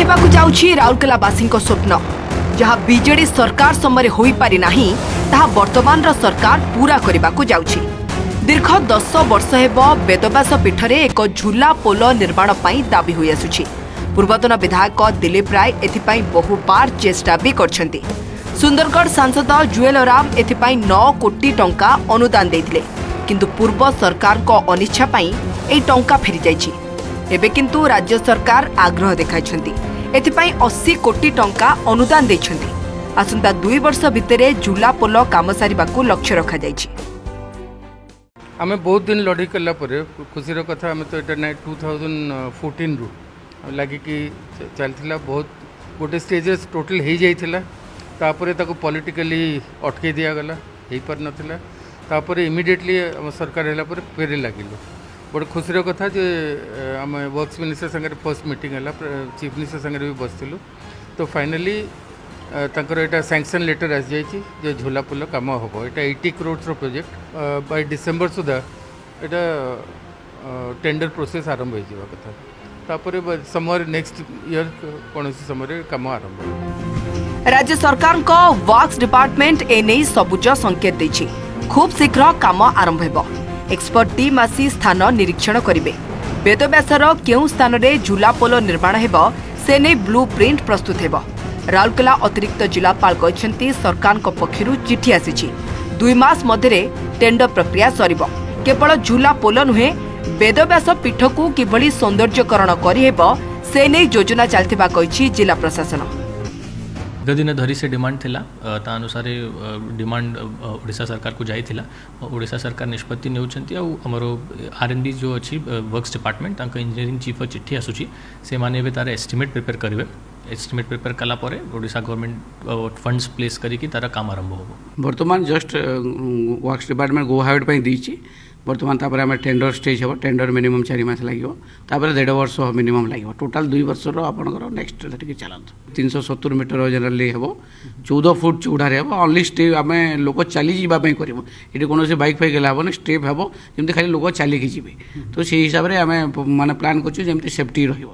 हेबाकु जाउछि राउरकेलावासी स्वप्न जहाँ बीजेडी सरकार समय होई पारि नाही ताहा वर्तमान रो सरकार पूरा करबाकु जाउछि। दीर्घ 10 वर्ष हेब वेदव्यास पीठरे एक झूला पोल निर्माण पई दाबी होई आसुछि। पूर्वतन विधायक दिलीप राय एथिपाई बहु बार चेष्टा भी करछन्ति। सुंदरगढ़ सांसद जुएल राम एथिपाई 9 कोटी टंका अनुदान देथिले, किंतु पूर्व सरकार को अनिच्छा पई एई टंका फेरी जाइछि। एबे किंतु राज्य सरकार आग्रह देखाइछन्ति, एथिपाई 80 कोटी टंका अनुदान दैछन्ति। आसंता 2 वर्ष भितरे झूला पोल काम सारिबाकू लक्ष्य रखा जाइछि। आमे बहुत दिन लड़ी कला परे खुशीर कथा आमे तो एटा 2014 रु लगे कि चलथिला बहुत गोटे स्टेजेस टोटल हो जाइथिला, तापरे ताको पॉलिटिकली अटके दिया गला हे पर नथिला। तापरे इमीडिएटली हम सरकार हैला पर फेरे लागिलो। बड़ खुशीर कथा जे आम वर्क्स मिनिस्टर संगे फर्स्ट मीटिंग है, चीफ मिनिस्टर संगे भी बसलु, तो फाइनली तांकर एटा सैंक्शन लेटर आस जाइछि जे झोला पोल काम हम। एटा 80 crore project by December Sudha Etah tender process आरंभ हो जावा कथा। तापरे समर नेक्स्ट ईयर कौन समय काम आरंभ। राज्य सरकार को वर्क्स डिपार्टमेंट एने सबुज संकेत दैछि, खूब शीघ्र काम आरंभ हेबो। एक्सपर्ट टीम आसी स्थान निरीक्षण करिवे। वेदव्यासर केउ स्थान रे झूला पोल निर्माण हेबो से नै ब्लू प्रिंट प्रस्तुत हेबो। राउरकेला अतिरिक्त जिलापाल कहछन्ती सरकार को पक्षरु चिठी आसीछि। 2 मास मध्यरे टेंडर प्रक्रिया सरिबो। केवल झूला पोल नुहे, वेदव्यास पीठ को किभली सौंदर्यकरण करि हेबो से नै योजना चलथिबा कहिछि जिला प्रशासन। दिन धरी से डिमांड थिला, ता अनुसार डिमांड ओडिशा सरकार को जाई थिला। ओडिशा सरकार निष्पत्ति नेउछन्ती आ हमरो आरएनडी जो अछि वर्क्स डिपार्टमेंट तांका इंजीनियरिंग चीफ चिट्ठी आसुची, से माने एबे तार एस्टिमेट प्रिपेयर करिवे। एस्टिमेट प्रिपेयर कला परे ओडिशा गवर्नमेंट फंड्स प्लेस करी कि तार काम आरंभ होबो। वर्तमान जस्ट वर्क्स डिपार्टमेंट गो हाइड पई दीची। वर्तमान तापर आम टेंडर स्टेज हो, टेंडर मिनिमम 4 मास लगे, तापर 1.5 वर्ष मिनिमम लगे, टोटाल 2 वर्ष आपंकर नेक्स्ट धरिकी चलत। 370 मीटर जनरली हे, 14 फुट चौड़ारे हे। ओनली स्टेप आम लोक चली जावाई कर, ये कौन से बैक फैक हेबन, स्टेप हे जमी खाली लोक चलिकी जी। तो से हिसाब से आम माने प्लान कर सेफ्टी रही।